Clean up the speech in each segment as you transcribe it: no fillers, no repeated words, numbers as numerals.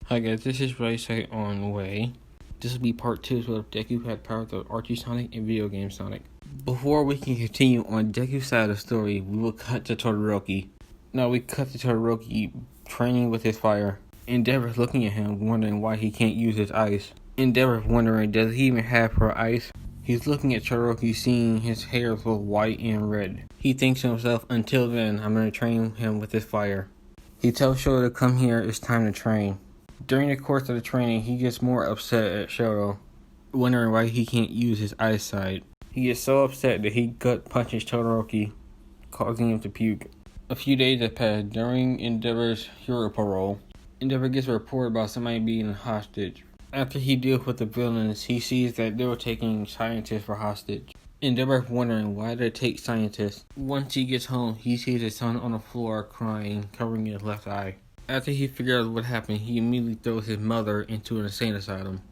Hi guys, this is Rayside on Way. This will be part 2 of Deku had powers of Archie Sonic and Video Game Sonic. Before we can continue on Deku's side of the story, we will cut to Todoroki. Now we cut to Todoroki training with his fire. Endeavor's looking at him, wondering why he can't use his ice. Endeavor's wondering, does he even have her ice? He's looking at Todoroki, seeing his hair is both white and red. He thinks to himself, until then, I'm going to train him with his fire. He tells Shoto to come here, it's time to train. During the course of the training, he gets more upset at Shoto, wondering why he can't use his eyesight. He gets so upset that he gut punches Todoroki, causing him to puke. A few days have passed. During Endeavor's hero parole, Endeavor gets a report about somebody being hostage. After he deals with the villains, he sees that they were taking scientists for hostage. Endeavor wondering why they take scientists. Once he gets home, he sees his son on the floor crying, covering his left eye. After he figures out what happened, he immediately throws his mother into an insane asylum.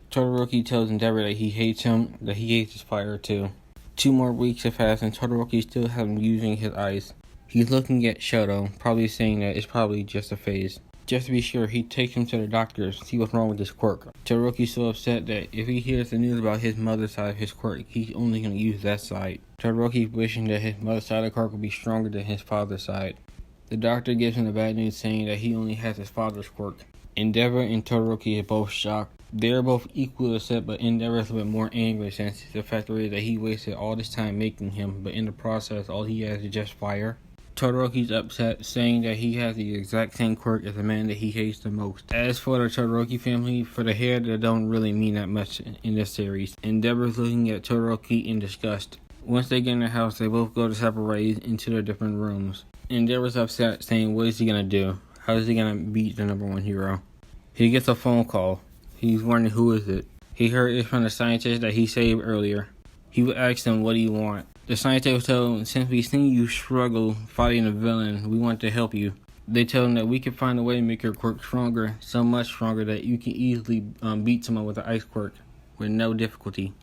Todoroki tells Endeavor that he hates him, that he hates his fire too. 2 more weeks have passed and Todoroki still hasn't using his ice. He's looking at Shoto, probably saying that it's probably just a phase. Just to be sure, he takes him to the doctor to see what's wrong with his quirk. Todoroki's so upset that if he hears the news about his mother's side of his quirk, he's only going to use that side. Todoroki's wishing that his mother's side of the quirk would be stronger than his father's side. The doctor gives him the bad news, saying that he only has his father's quirk. Endeavor and Todoroki are both shocked. They are both equally upset, but Endeavor is a bit more angry since the fact is that he wasted all this time making him, but in the process, all he has is just fire. Todoroki's upset, saying that he has the exact same quirk as the man that he hates the most. As for the Todoroki family, for the hair, that don't really mean that much in this series. Endeavor's looking at Todoroki in disgust. Once they get in the house, they both go to separate ways into their different rooms. Endeavor's upset, saying what is he gonna do? How is he gonna beat the #1 hero? He gets a phone call. He's wondering who is it. He heard it from the scientist that he saved earlier. He would ask him, what do you want? The scientist would tell him, since we've seen you struggle fighting a villain, we want to help you. They tell him that we can find a way to make your quirk stronger, so much stronger that you can easily beat someone with an ice quirk with no difficulty.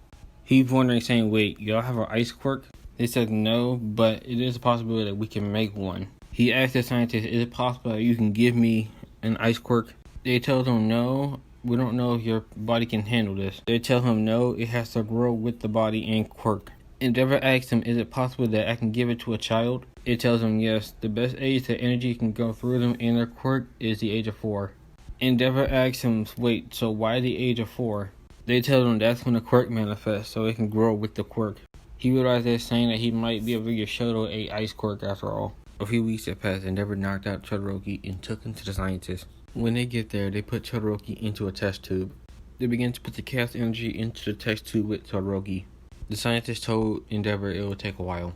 He's wondering, saying, wait, y'all have an ice quirk? They said no, but it is a possibility that we can make one. He asked the scientist, is it possible that you can give me an ice quirk? They told him no, we don't know if your body can handle this. They tell him no, it has to grow with the body and quirk. Endeavor asks him, is it possible that I can give it to a child? It tells him yes, the best age that energy can go through them in their quirk is the age of 4. Endeavor asks him, wait, so why the age of 4? They tell him that's when the quirk manifests, so it can grow with the quirk. He realized they're saying that he might be able to give Shoto a ice quirk after all. A few weeks have passed, Endeavor knocked out Todoroki and took him to the scientist. When they get there, they put Todoroki into a test tube. They begin to put the chaos energy into the test tube with Todoroki. The scientist told Endeavor it would take a while.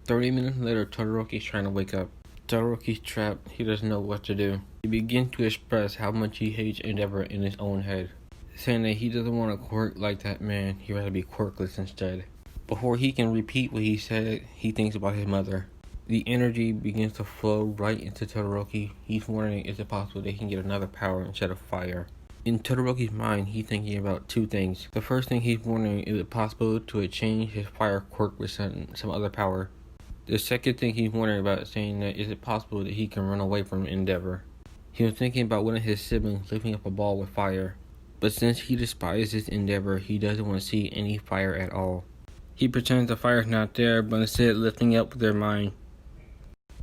30 minutes later, Todoroki's trying to wake up. Todoroki's trapped, he doesn't know what to do. He begins to express how much he hates Endeavor in his own head, saying that he doesn't want a quirk like that man, he'd rather be quirkless instead. Before he can repeat what he said, he thinks about his mother. The energy begins to flow right into Todoroki. He's wondering, is it possible they can get another power instead of fire? In Todoroki's mind, he's thinking about 2 things. The first thing he's wondering, is it possible to exchange his fire quirk with some other power? The second thing he's wondering about is saying that, is it possible that he can run away from Endeavor? He was thinking about one of his siblings lifting up a ball with fire. But since he despises Endeavor, he doesn't want to see any fire at all. He pretends the fire is not there, but instead lifting up their mind.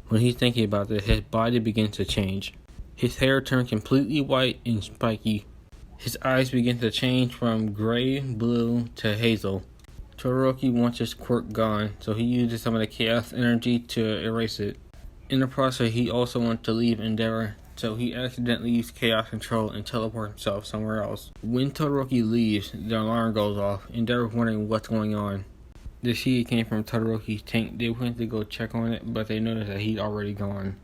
When he's thinking about this, his body begins to change. His hair turns completely white and spiky. His eyes begin to change from gray, blue, to hazel. Todoroki wants his quirk gone, so he uses some of the chaos energy to erase it. In the process, he also wants to leave Endeavor, so he accidentally used chaos control and teleports himself somewhere else. When Todoroki leaves, the alarm goes off. Endeavor wondering what's going on. The seed came from Todoroki's tank. They went to go check on it, but they noticed that he'd already gone.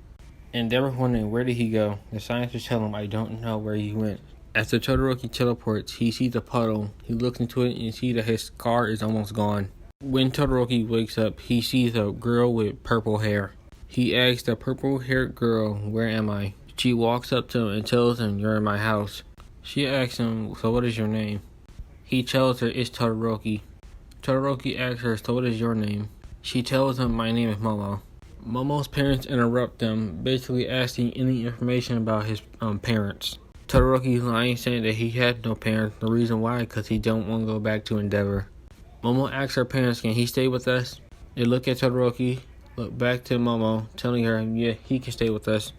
Endeavor wondering, where did he go? The scientists tell him, I don't know where he went. After Todoroki teleports, he sees a puddle. He looks into it and sees that his scar is almost gone. When Todoroki wakes up, he sees a girl with purple hair. He asks the purple-haired girl, where am I? She walks up to him and tells him, you're in my house. She asks him, so what is your name? He tells her it's Todoroki. Todoroki asks her, so what is your name? She tells him, my name is Momo. Momo's parents interrupt them, basically asking any information about his parents. Todoroki's lying, saying that he had no parents. The reason why, because he don't want to go back to Endeavor. Momo asks her parents, can he stay with us? They look at Todoroki, look back to Momo, telling her, yeah, he can stay with us.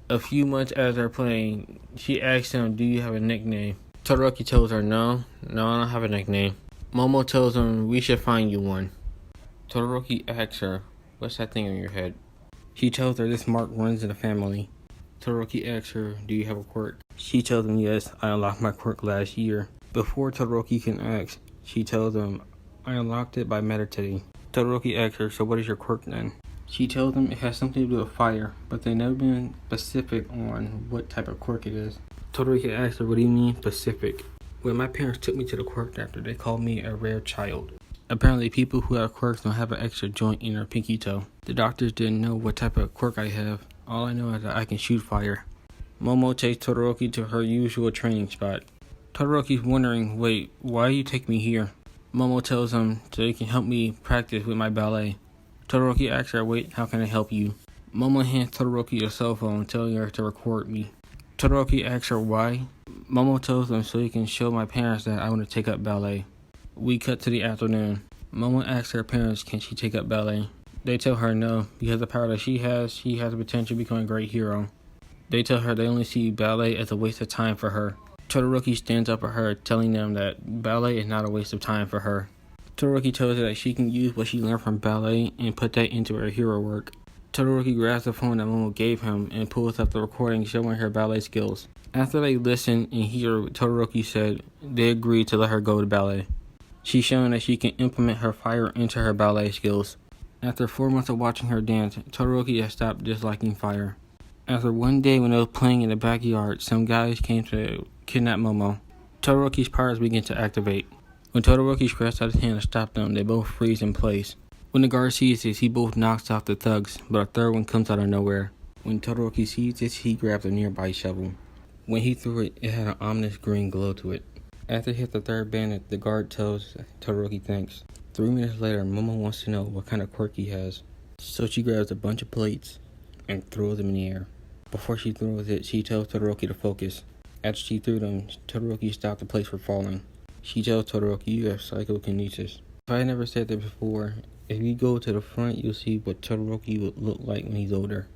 A few months as they're playing, she asks him, do you have a nickname? Todoroki tells her, no, I don't have a nickname. Momo tells him, we should find you one. Todoroki asks her, what's that thing on your head? She tells her this mark runs in the family. Todoroki asks her, do you have a quirk? She tells him, yes, I unlocked my quirk last year. Before Todoroki can ask, she tells him, I unlocked it by meditating. Todoroki asks her, so what is your quirk then? She tells him it has something to do with fire, but they've never been specific on what type of quirk it is. Todoroki asks her, what do you mean specific? When my parents took me to the quirk doctor, they called me a rare child. Apparently people who have quirks don't have an extra joint in their pinky toe. The doctors didn't know what type of quirk I have. All I know is that I can shoot fire. Momo takes Todoroki to her usual training spot. Todoroki's wondering, wait, why you take me here? Momo tells him so he can help me practice with my ballet. Todoroki asks her, wait, how can I help you? Momo hands Todoroki a cell phone, telling her to record me. Todoroki asks her why. Momo tells him so he can show my parents that I want to take up ballet. We cut to the afternoon. Momo asks her parents, can she take up ballet? They tell her no, because the power that she has the potential to become a great hero. They tell her they only see ballet as a waste of time for her. Todoroki stands up for her, telling them that ballet is not a waste of time for her. Todoroki tells her that she can use what she learned from ballet and put that into her hero work. Todoroki grabs the phone that Momo gave him and pulls up the recording showing her ballet skills. After they listen and hear what Todoroki said, they agree to let her go to ballet. She's shown that she can implement her fire into her ballet skills. After 4 months of watching her dance, Todoroki has stopped disliking fire. After one day when they were playing in the backyard, some guys came to kidnap Momo. Todoroki's powers begin to activate. When Todoroki stretches out his hand to stop them, they both freeze in place. When the guard sees this, he both knocks off the thugs, but a third one comes out of nowhere. When Todoroki sees this, he grabs a nearby shovel. When he threw it, it had an ominous green glow to it. After he hit the third bandit, the guard tells Todoroki thanks. 3 minutes later, Momo wants to know what kind of quirk he has. So she grabs a bunch of plates and throws them in the air. Before she throws it, she tells Todoroki to focus. After she threw them, Todoroki stopped the plates from falling. She tells Todoroki, you have psychokinesis. If I never said that before, if you go to the front, you'll see what Todoroki would look like when he's older.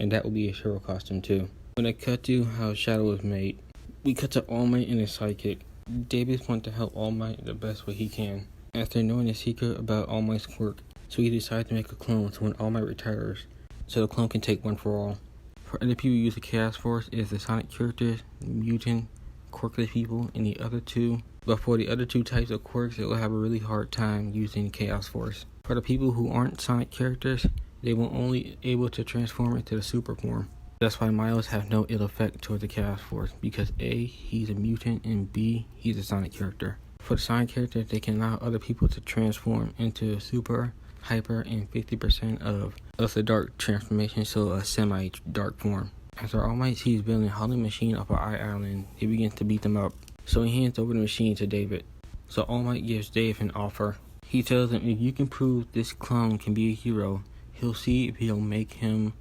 And that will be a hero costume too. When I cut to how Shadow was made, we cut to All Might and his sidekick. Davis wants to help All Might the best way he can. After knowing the secret about All Might's quirk, so he decides to make a clone so when All Might retires, so the clone can take one for all. For other people who use the Chaos Force is the Sonic characters, mutant, quirkless people, and the other two. But for the other two types of quirks, they will have a really hard time using Chaos Force. For the people who aren't Sonic characters, they will only able to transform into the super form. That's why Miles have no ill effect towards the Chaos Force, because A, he's a mutant, and B, he's a Sonic character. For the Sonic characters, they can allow other people to transform into super, hyper, and 50% of the dark transformation, so a semi-dark form. After All Might sees building a Hollow Machine off of Eye Island, he begins to beat them up. So he hands over the machine to David. So All Might gives Dave an offer. He tells him if you can prove this clone can be a hero, he'll see if he'll make him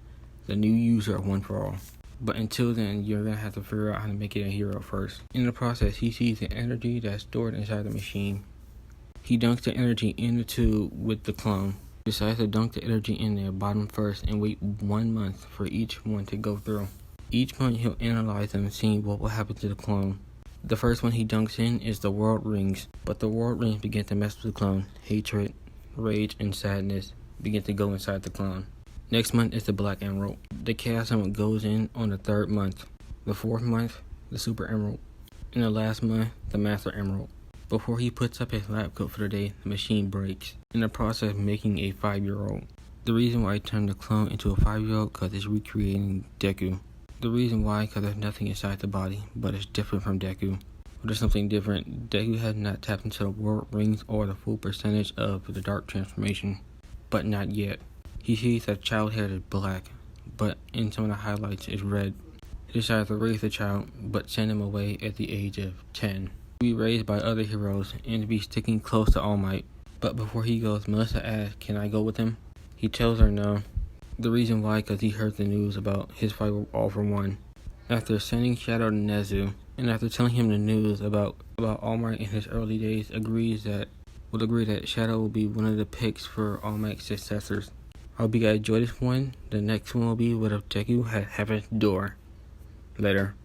the new user of One For All. But until then, you're going to have to figure out how to make it a hero first. In the process, he sees the energy that's stored inside the machine. He dunks the energy in the tube with the clone. He decides to dunk the energy in there bottom first and wait 1 month for each one to go through. Each month he'll analyze them, seeing what will happen to the clone. The first one he dunks in is the World Rings, but the World Rings begin to mess with the clone. Hatred, rage, and sadness begin to go inside the clone. Next month is the Black Emerald. The Chaos Emerald goes in on the 3rd month. The 4th month, the Super Emerald. And the last month, the Master Emerald. Before he puts up his lab coat for the day, the machine breaks, in the process of making a 5-year-old. The reason why I turned the clone into a 5-year-old because it's recreating Deku. The reason why, because there's nothing inside the body, but it's different from Deku. But there's something different. Deku has not tapped into the World Rings or the full percentage of the dark transformation. But not yet. He sees that child hair is black, but in some of the highlights is red. He decides to raise the child, but send him away at the age of 10. To be raised by other heroes and to be sticking close to All Might. But before he goes, Melissa asks, can I go with him? He tells her no. The reason why, because he heard the news about his fight with All For One. After sending Shadow to Nezu, and after telling him the news about All Might in his early days, would agree that Shadow will be one of the picks for All Might's successors. I hope you guys enjoyed this one. The next one will be what if Deku had Heaven's Door. Later.